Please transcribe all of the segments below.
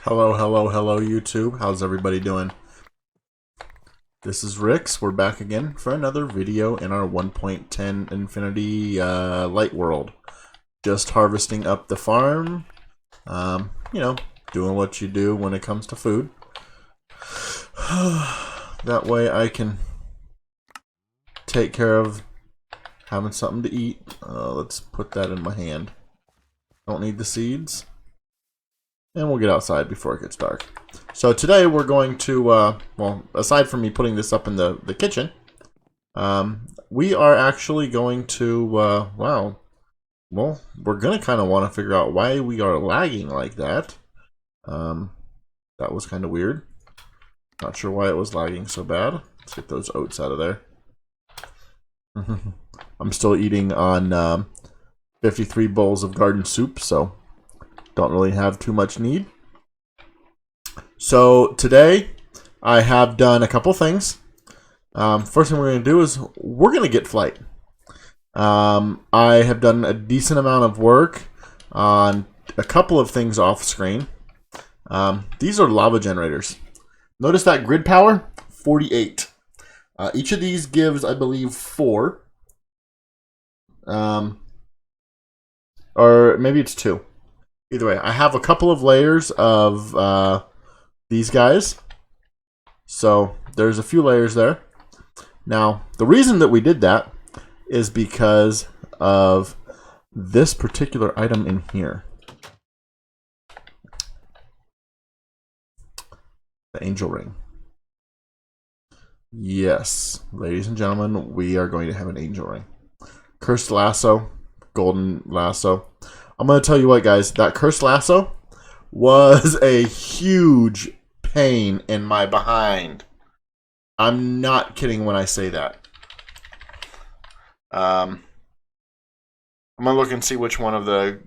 Hello, YouTube. How's everybody doing? This is Rix. We're back again for another video in our 1.10 Infinity Light world. Just harvesting up the farm. You know, doing what you do when it comes to food. That way I can take care of having something to eat. Let's put that in my hand. Don't need the seeds. And we'll get outside before it gets dark. So today we're going to, well, aside from me putting this up in the kitchen, we are actually going to, wow, well, we're going to kind of want to figure out why we are lagging like that. That was kind of weird. Not sure why it was lagging so bad. Let's get those oats out of there. I'm still eating on 53 bowls of garden soup, so don't really have too much need. So today I have done a couple things. First thing we're going to do is we're going to get flight. I have done a decent amount of work on a couple of things off screen. These are lava generators. Notice that grid power, 48. Each of these gives, I believe, 4. Or maybe it's 2. Either way, I have a couple of layers of these guys. So there's a few layers there. Now, the reason that we did that is because of this particular item in here. The angel ring. Yes, ladies and gentlemen, we are going to have an angel ring. Cursed lasso, golden lasso. I'm going to tell you what, guys, that cursed lasso was a huge pain in my behind. I'm not kidding when I say that. I'm going to look and see which one of the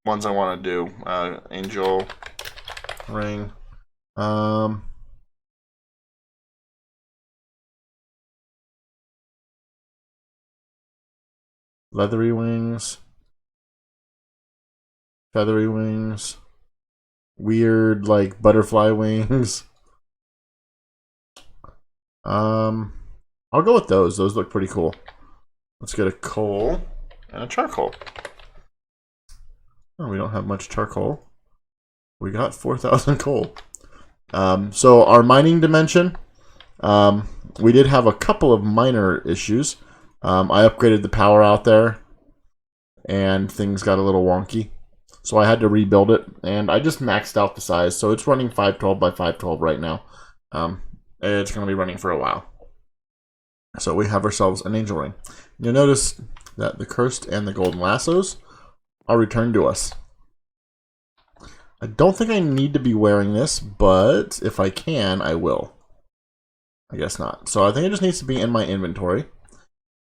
ones I want to do. Angel ring. Leathery wings. Feathery wings. Weird, like, butterfly wings. I'll go with those. Those look pretty cool. Let's get a coal and a charcoal. Oh, we don't have much charcoal. We got 4,000 coal. So our mining dimension, we did have a couple of minor issues. I upgraded the power out there, and things got a little wonky. So I had to rebuild it, and I just maxed out the size. So it's running 512 by 512 right now. It's going to be running for a while. So we have ourselves an angel ring. You'll notice that the cursed and the golden lassos are returned to us. I don't think I need to be wearing this, but if I can, I will. I guess not. So I think it just needs to be in my inventory.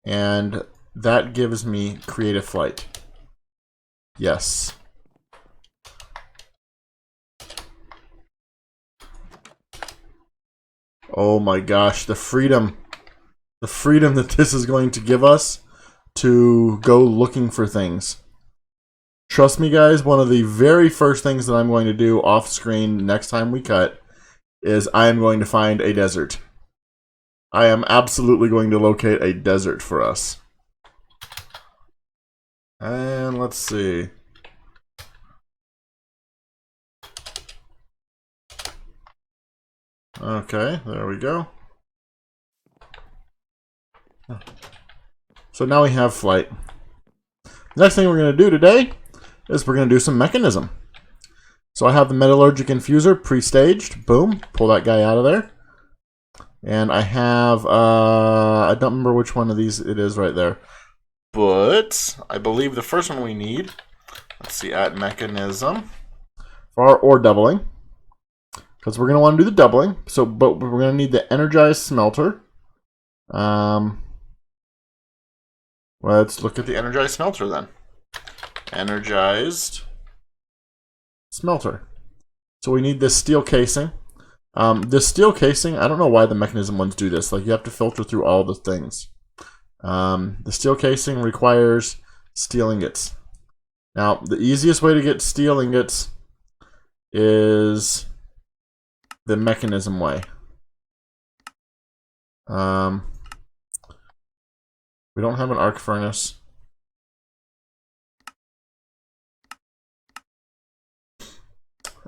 And that gives me creative flight. Yes. Oh my gosh, the freedom that this is going to give us to go looking for things. Trust me, guys, one of the very first things that I'm going to do off screen next time we cut is I am going to find a desert. I am absolutely going to locate a desert for us. And let's see. Okay, there we go. So now we have flight. The next thing we're going to do today is we're going to do some mechanism. So I have the metallurgic infuser pre-staged. Boom, pull that guy out of there. And I have, I don't remember which one of these it is right there. But I believe the first one we need, let's see, at mechanism, for our ore doubling. Because we're going to want to do the doubling. So, but we're going to need the energized smelter. Let's look at the energized smelter then. Energized smelter. So we need this steel casing. This steel casing, I don't know why the mechanism ones do this. Like, you have to filter through all the things. The steel casing requires steel ingots. Now, the easiest way to get steel ingots is the mechanism way. We don't have an arc furnace.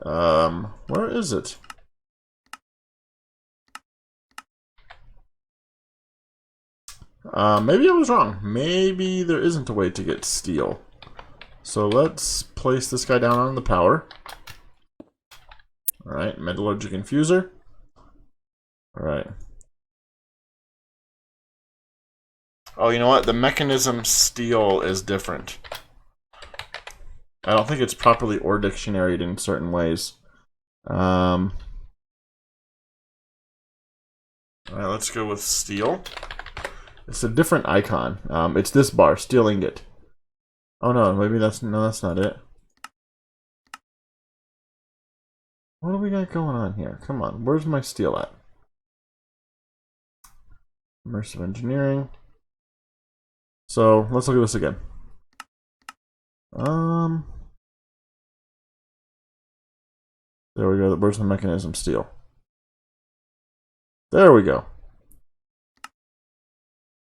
Where is it? Maybe I was wrong. Maybe there isn't a way to get steel. So let's place this guy down on the power. Alright, metallurgic infuser. Alright. Oh, you know what? The mechanism steel is different. I don't think it's properly ore dictionaried in certain ways. Alright, let's go with steel. It's a different icon. It's this bar, steel ingot. Oh no, maybe that's not it. What do we got going on here? Come on, where's my steel at? Immersive engineering. So let's look at this again. There we go. Where's the mechanism steel? There we go.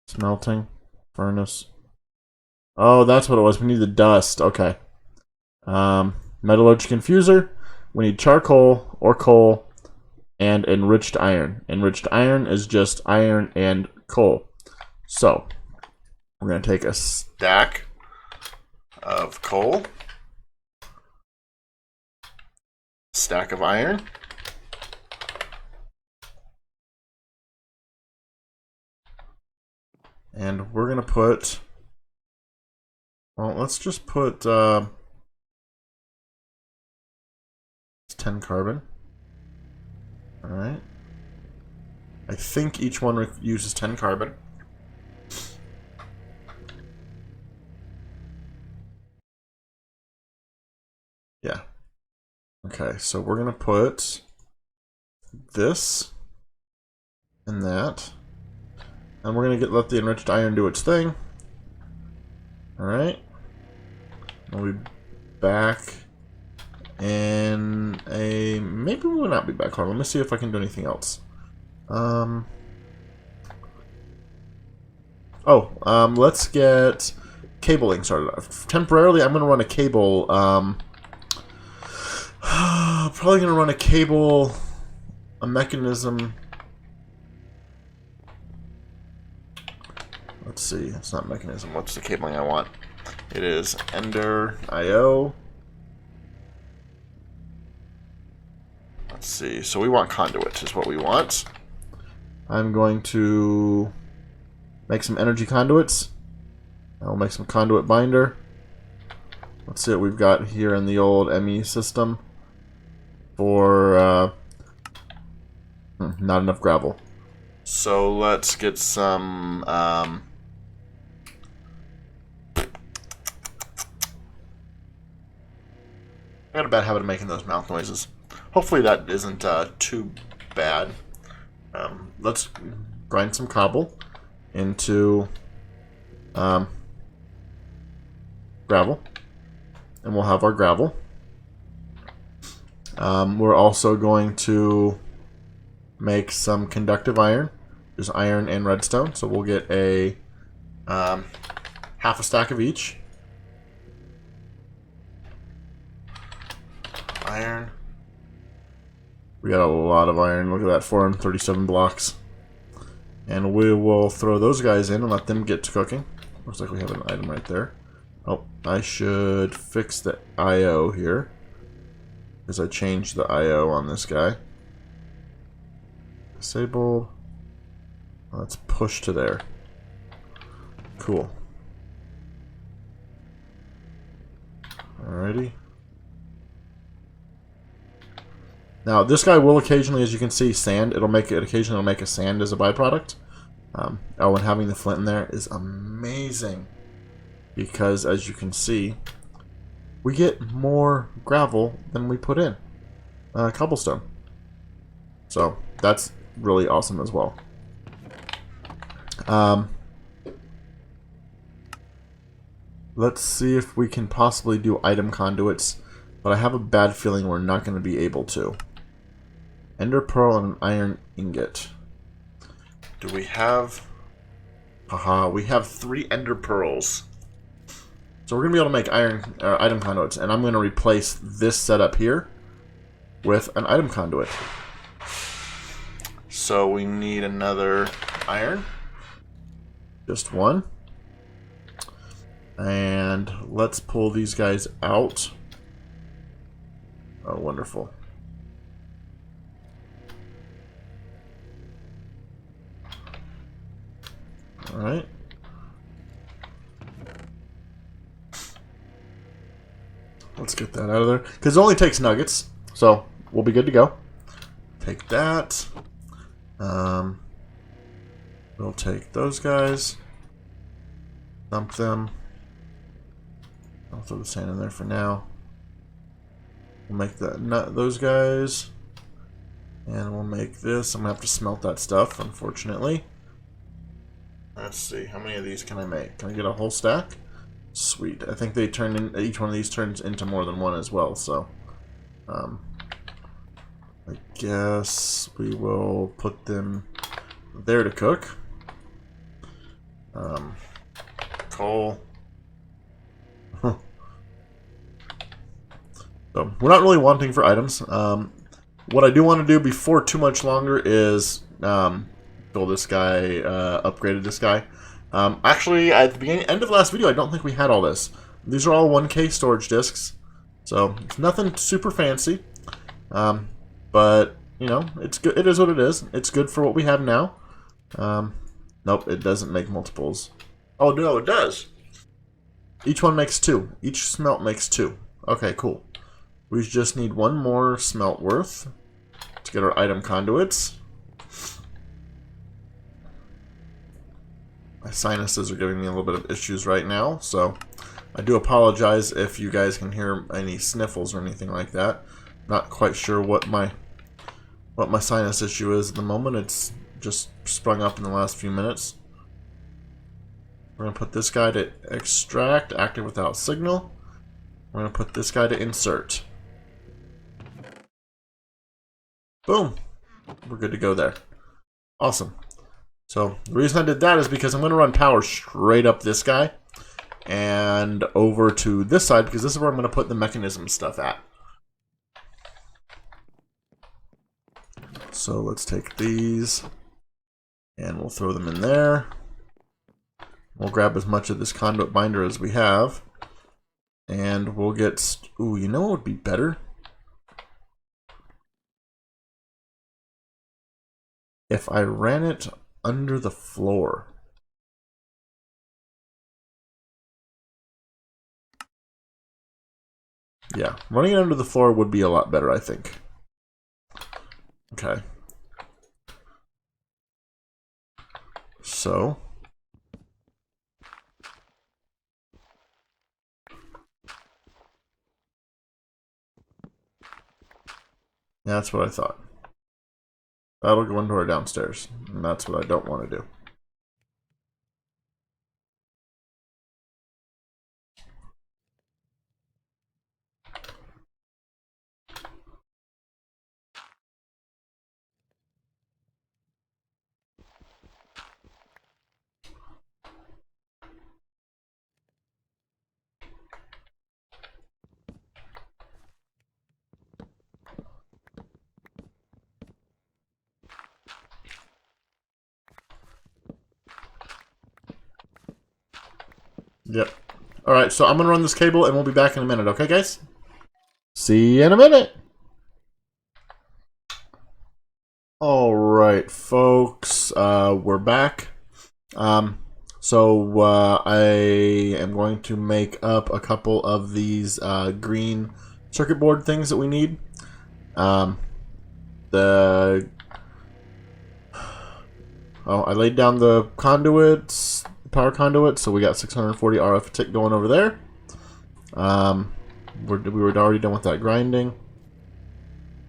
Smelting furnace. Oh, that's what it was. We need the dust. Okay. Metallurgic infuser. We need charcoal or coal and enriched iron. Enriched iron is just iron and coal. So we're going to take a stack of coal, stack of iron, and we're going to put, well, let's just put 10 carbon. Alright. I think each one uses 10 carbon. Yeah. Okay, so we're going to put this and that. And we're going to let the enriched iron do its thing. Alright. We'll be back in a... Maybe we will not be back. Hold on, let me see if I can do anything else. Let's get cabling started. Temporarily, I'm going to run a cable. Probably going to run a cable, a mechanism. Let's see, it's not mechanism. What's the cabling I want? It is Ender IO. Let's see, so we want conduit is what we want. I'm going to make some energy conduits. I'll make some conduit binder. Let's see what we've got here in the old ME system for not enough gravel. So let's get some I got a bad habit of making those mouth noises. Hopefully that isn't too bad. Let's grind some cobble into gravel. And we'll have our gravel. We're also going to make some conductive iron. There's iron and redstone, so we'll get a half a stack of each. Iron. We got a lot of iron. Look at that, 437 blocks. And we will throw those guys in and let them get to cooking. Looks like we have an item right there. Oh, I should fix the IO here, because I changed the IO on this guy. Disabled. Let's push to there. Cool. Alrighty. Now, this guy will occasionally, as you can see, sand. Occasionally it'll make a sand as a byproduct. And having the flint in there is amazing. Because, as you can see, we get more gravel than we put in. Cobblestone. So, that's really awesome as well. Let's see if we can possibly do item conduits. But I have a bad feeling we're not going to be able to. ender pearl and an iron ingot. Do we have... Haha, we have 3 ender pearls. So we're going to be able to make item conduits. And I'm going to replace this setup here with an item conduit. So we need another iron. Just one. And let's pull these guys out. Oh, wonderful. Alright. Let's get that out of there. Because it only takes nuggets. So we'll be good to go. Take that. We'll take those guys. Dump them. I'll throw the sand in there for now. We'll make those guys. And we'll make this. I'm going to have to smelt that stuff, unfortunately. Let's see. How many of these can I make? Can I get a whole stack? Sweet. I think they turn in. Each one of these turns into more than one as well, so. I guess we will put them there to cook. Coal. So we're not really wanting for items. What I do want to do before too much longer is fill this guy, upgraded this guy. Actually, at the end of the last video, I don't think we had all this. These are all 1K storage disks, so it's nothing super fancy. But you know, it's good. It is what it is. It's good for what we have now. Nope, it doesn't make multiples. Oh no, it does. Each one makes 2. Each smelt makes 2. Okay, cool. We just need one more smelt worth to get our item conduits. My sinuses are giving me a little bit of issues right now, so I do apologize if you guys can hear any sniffles or anything like that. Not quite sure what my sinus issue is at the moment. It's just sprung up in the last few minutes. We're going to put this guy to extract, active without signal. We're going to put this guy to insert. Boom. We're good to go there. Awesome. So the reason I did that is because I'm going to run power straight up this guy and over to this side, because this is where I'm going to put the mechanism stuff at. So let's take these and we'll throw them in there. We'll grab as much of this conduit binder as we have. And we'll get... Ooh, you know what would be better? If I ran it under the floor. Yeah, running it under the floor would be a lot better, I think. Okay. So... yeah, that's what I thought. That'll go into our downstairs, and that's what I don't want to do. Yep. Alright, so I'm going to run this cable and we'll be back in a minute, okay guys? See you in a minute! Alright, folks, we're back. I am going to make up a couple of these green circuit board things that we need. I laid down the conduits, power conduit, so we got 640 RF tick going over there. We were already done with that grinding.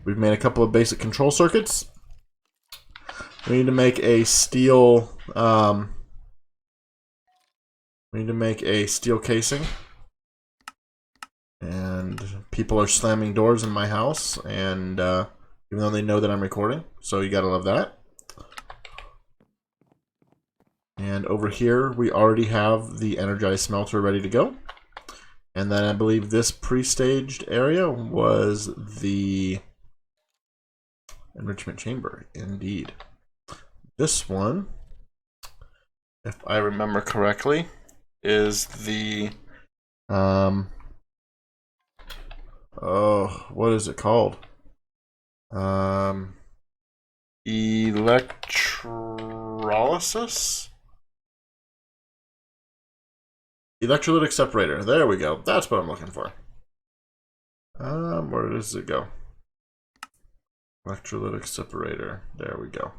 We've made a couple of basic control circuits. We need to make a steel. We need to make a steel casing. And people are slamming doors in my house, and even though they know that I'm recording. So you gotta love that. And over here, we already have the energized smelter ready to go. And then I believe this pre-staged area was the enrichment chamber. Indeed. This one, if I remember correctly, is the what is it called? Electrolysis? Electrolytic separator. There we go. That's what I'm looking for. Where does it go? Electrolytic separator. There we go.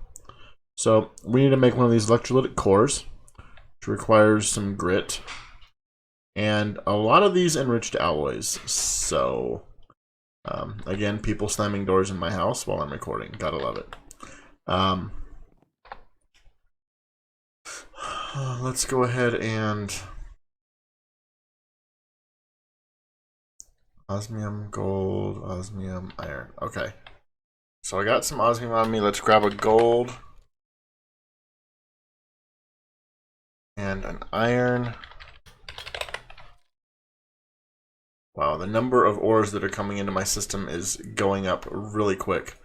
So we need to make one of these electrolytic cores, which requires some grit and a lot of these enriched alloys. So again, people slamming doors in my house while I'm recording. Gotta love it. Let's go ahead and osmium, gold, osmium, iron. Okay. So I got some osmium on me. Let's grab a gold and an iron. Wow, the number of ores that are coming into my system is going up really quick.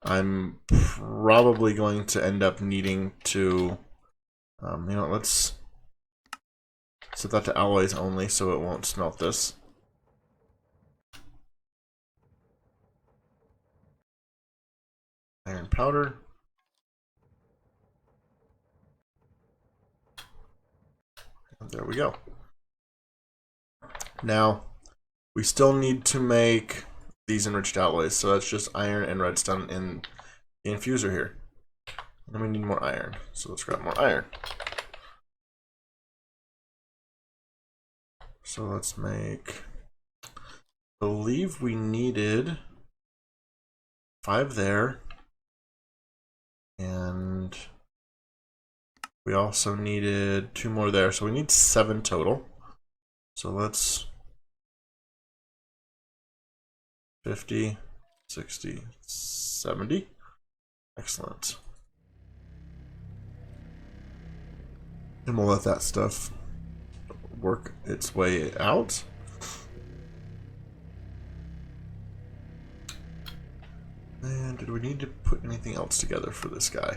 I'm probably going to end up needing to, you know, let's set that to alloys only so it won't smelt this. Iron powder. And there we go. Now, we still need to make these enriched alloys, so that's just iron and redstone in the infuser here. Then we need more iron, so let's grab more iron. So let's make, I believe we needed 5 there, and we also needed 2 more there, so we need 7 total. So let's 50, 60, 70. Excellent. And we'll let that stuff work its way out. And did we need to put anything else together for this guy?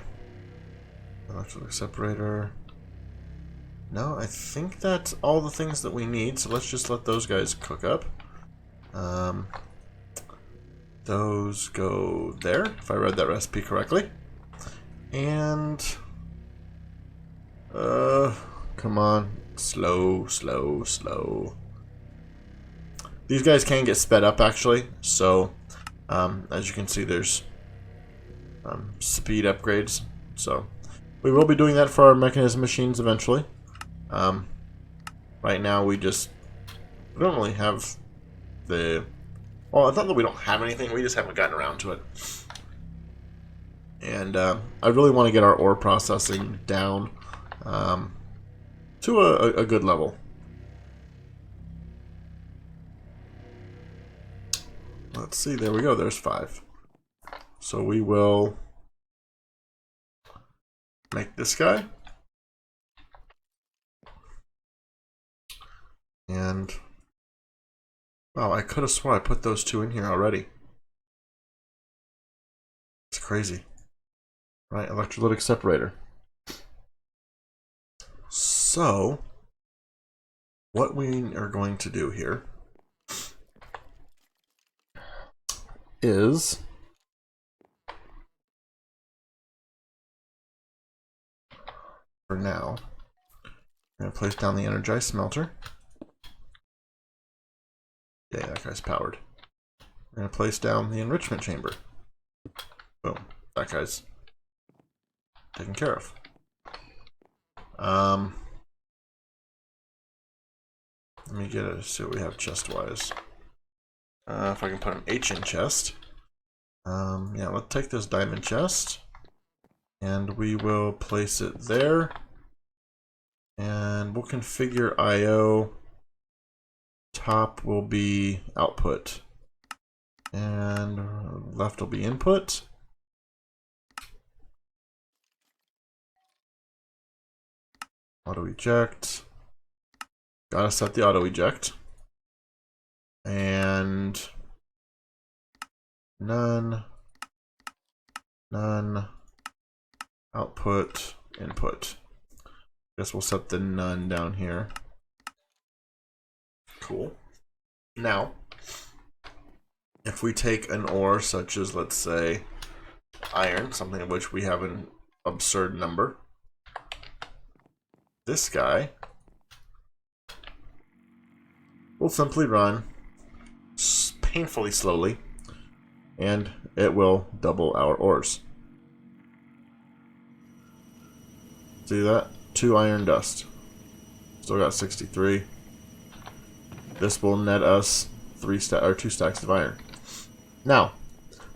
Electrolytic separator. No, I think that's all the things that we need, so let's just let those guys cook up. Those go there, if I read that recipe correctly. And come on, slow, slow, slow. These guys can get sped up actually, so as you can see, there's speed upgrades. So we will be doing that for our mechanism machines eventually. Right now we don't really have the, well, it's not that we don't have anything, we just haven't gotten around to it. And I really want to get our ore processing down to a good level. Let's see, there we go, there's 5. So we will make this guy. And wow, I could have sworn I put those 2 in here already. It's crazy. Right, electrolytic separator. So what we are going to do here is for now, I'm going to place down the energized smelter. Yeah, that guy's powered. I'm going to place down the enrichment chamber. Boom. That guy's taken care of. Let me see what we have chest-wise. If I can put an H in chest. Yeah, let's take this diamond chest. And we will place it there. And we'll configure IO. Top will be output. And left will be input. Auto eject. Gotta set the auto eject. And none. None. Output. Input. Guess we'll set the none down here. Cool. Now, if we take an ore such as, let's say, iron, something of which we have an absurd number, this guy will simply run painfully slowly, and it will double our ores. See that? 2 iron dust. Still got 63. This will net us 2 stacks of iron. Now,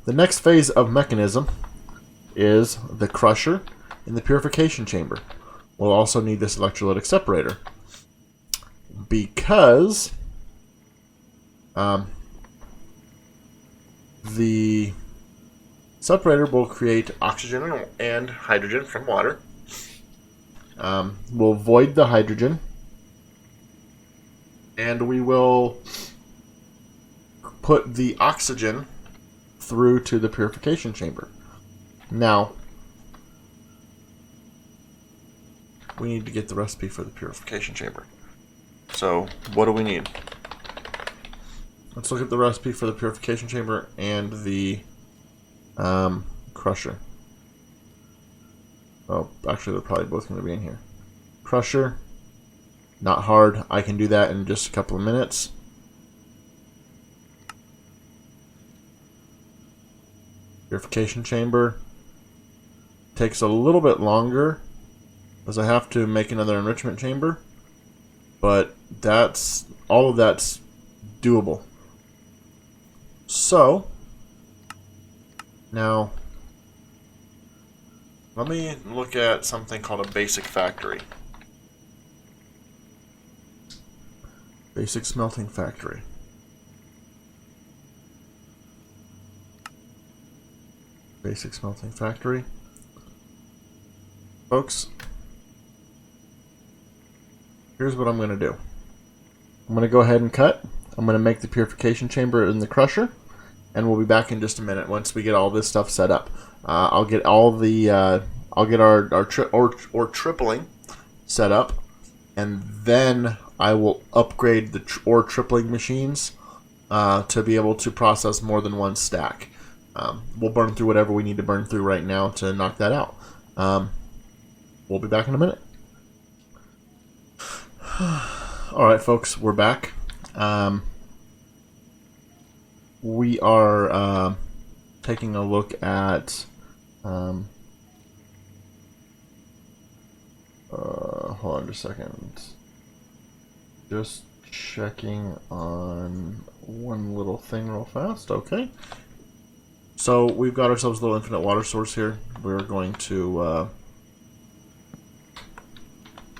the next phase of mechanism is the crusher in the purification chamber. We'll also need this electrolytic separator because the separator will create oxygen and hydrogen from water. We'll void the hydrogen, and we will put the oxygen through to the purification chamber. Now, we need to get the recipe for the purification chamber. So, what do we need? Let's look at the recipe for the purification chamber and the crusher. Oh, actually, they're probably both going to be in here. Crusher, not hard. I can do that in just a couple of minutes. Purification chamber takes a little bit longer, as I have to make another enrichment chamber, but all of that's doable. So now let me look at something called a basic factory. Basic smelting factory. Basic smelting factory. Folks, here's what I'm going to do. I'm going to go ahead and cut. I'm going to make the purification chamber in the crusher, and we'll be back in just a minute once we get all this stuff set up. I'll get all the I'll get our tripling set up, and then I will upgrade the ore tripling machines to be able to process more than one stack. We'll burn through whatever we need to burn through right now to knock that out. We'll be back in a minute. Alright, folks, we're back. We are taking a look at hold on just a second. Just checking on one little thing real fast. Okay. So we've got ourselves a little infinite water source here. We're going to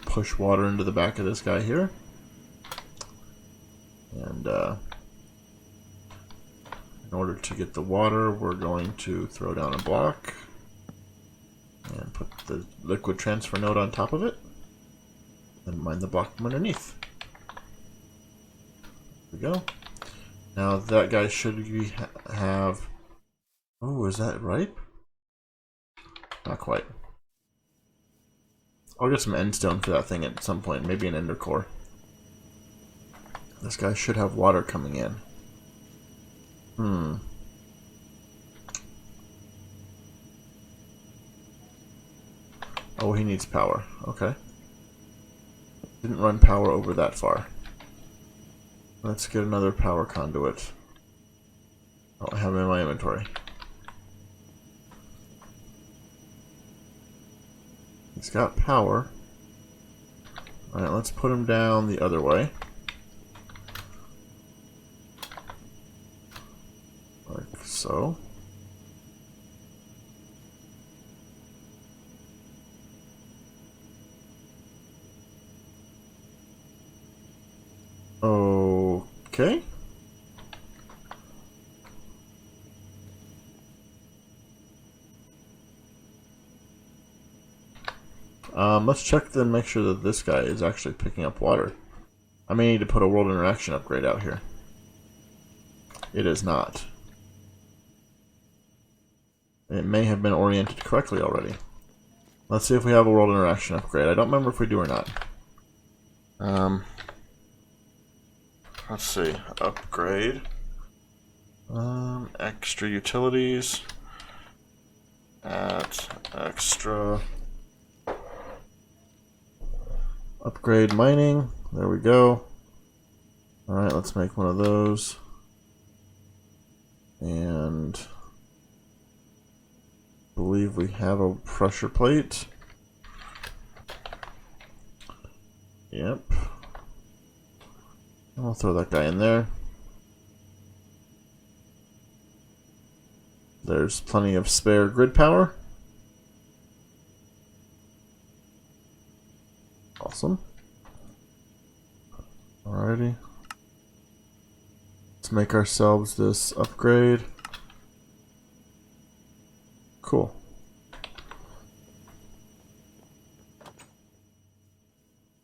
push water into the back of this guy here. And in order to get the water, we're going to throw down a block and put the liquid transfer node on top of it, and mine the block from underneath. There we go. Now that guy should have... Oh, is that ripe? Not quite. I'll get some endstone for that thing at some point, maybe an ender core. This guy should have water coming in. Oh, he needs power. Okay. Didn't run power over that far. Let's get another power conduit. Oh, I have him in my inventory. He's got power. Alright, let's put him down the other way. Like so. Okay. Let's check to make sure that this guy is actually picking up water. I may need to put a world interaction upgrade out here. It is not. It may have been oriented correctly already. Let's see if we have a world interaction upgrade. I don't remember if we do or not. Let's see. Upgrade. Extra utilities. At extra. Upgrade mining. There we go. Alright, let's make one of those. And I believe we have a pressure plate. Yep. I'll throw that guy in there. There's plenty of spare grid power. Awesome. Alrighty. Let's make ourselves this upgrade. Cool.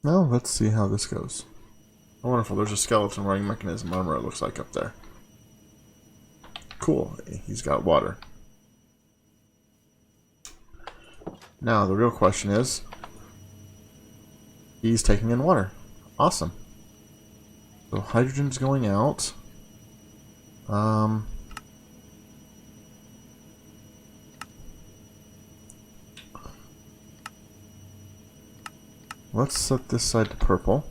Now let's see how this goes. Oh, wonderful. There's a skeleton running mechanism armor, it looks like, up there. Cool. He's got water. Now the real question is, he's taking in water. Awesome. So hydrogen's going out. Let's set this side to purple.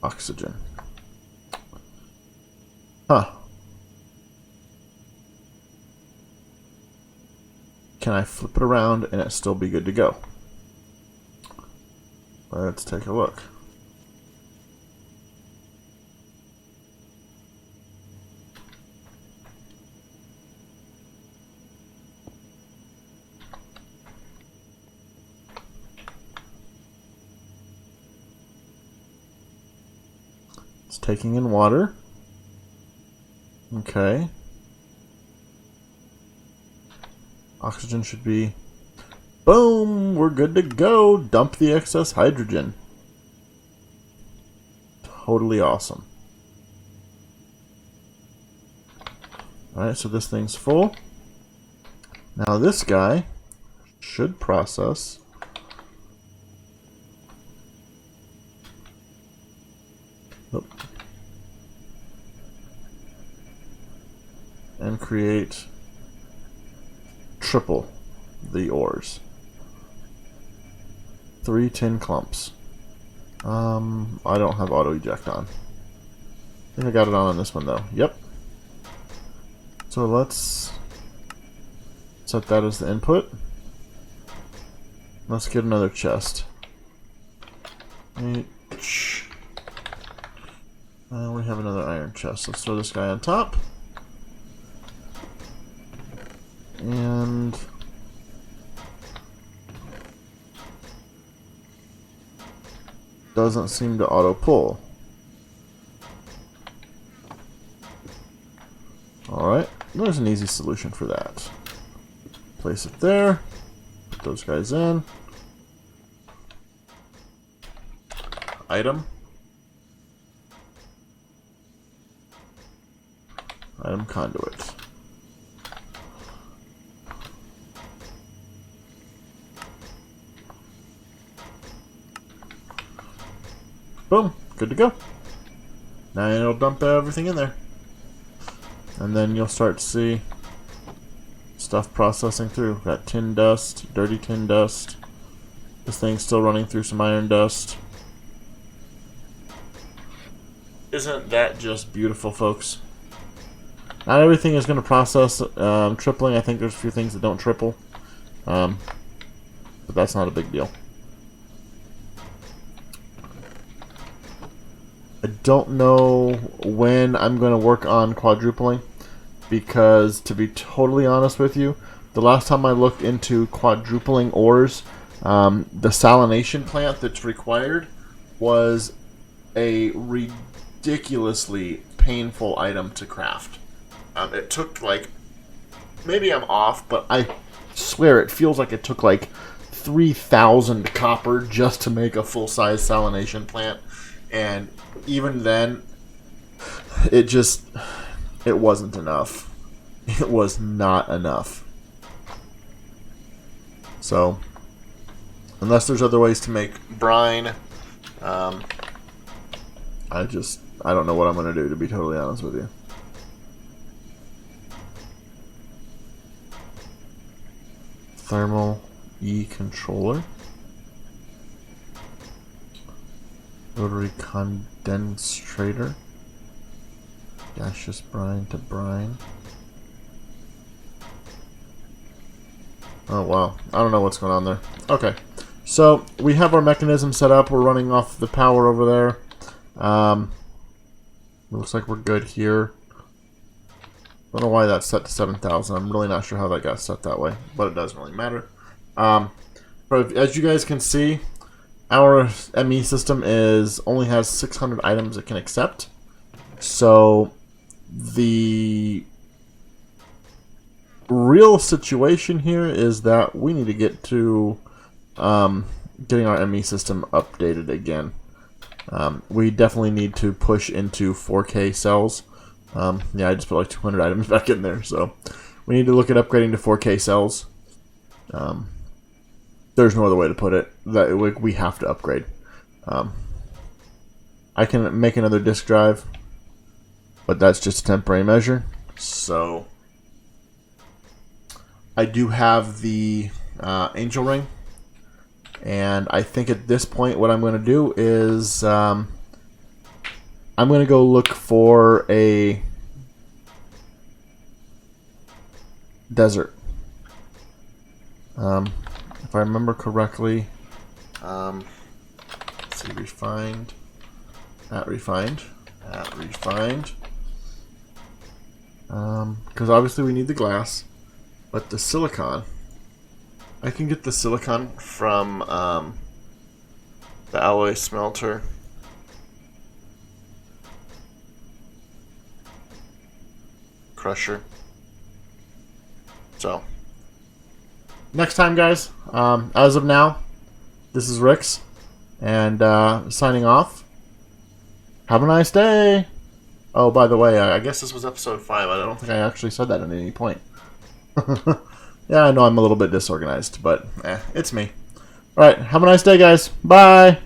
Oxygen. Huh. Can I flip it around and it still be good to go? Let's take a look. It's taking in water. Okay. Oxygen should be... Boom! We're good to go! Dump the excess hydrogen. Totally awesome. Alright, so this thing's full. Now this guy should process... and create triple the ores. 3 tin clumps. I don't have auto eject on. I think I got it on this one though. Yep. So let's set that as the input. Let's get another chest. We have another iron chest. Let's throw this guy on top. And doesn't seem to auto pull. Alright, there's an easy solution for that. Place it there. Put those guys in. Item. Item conduit. Boom, good to go. Now it'll dump everything in there. And then you'll start to see stuff processing through. Got tin dust, dirty tin dust. This thing's still running through some iron dust. Isn't that just beautiful, folks? Not everything is going to process tripling. I think there's a few things that don't triple. But that's not a big deal. I don't know when I'm going to work on quadrupling, because to be totally honest with you, the last time I looked into quadrupling ores, the salination plant that's required was a ridiculously painful item to craft. It took like, maybe I'm off, but I swear it feels like it took like 3,000 copper just to make a full-size salination plant. And even then, it wasn't enough. It was not enough. So, unless there's other ways to make brine, I don't know what I'm going to do, to be totally honest with you. Thermal E-controller. Rotary condensator. Gaseous brine to brine. Oh wow, I don't know what's going on there. Okay, so we have our mechanism set up. We're running off the power over there. Looks like we're good here. I don't know why that's set to 7,000. I'm really not sure how that got set that way, but it doesn't really matter. But as you guys can see, our ME system only has 600 items it can accept. So the real situation here is that we need to get to getting our ME system updated again. We definitely need to push into 4K cells. Yeah, I just put like 200 items back in there, so we need to look at upgrading to 4K cells. There's no other way to put it. That we have to upgrade. I can make another disk drive, but that's just a temporary measure. So I do have the angel ring, and I think at this point what I'm going to do is I'm going to go look for a desert. If I remember correctly, let's see, refined, refined. Because obviously we need the glass, but the silicon, I can get the silicon from the alloy smelter. Crusher. So, next time, guys, as of now, this is Rick's, and signing off. Have a nice day! Oh, by the way, I guess this was episode 5. I don't think I actually said that at any point. Yeah, I know I'm a little bit disorganized, but it's me. Alright, have a nice day, guys. Bye!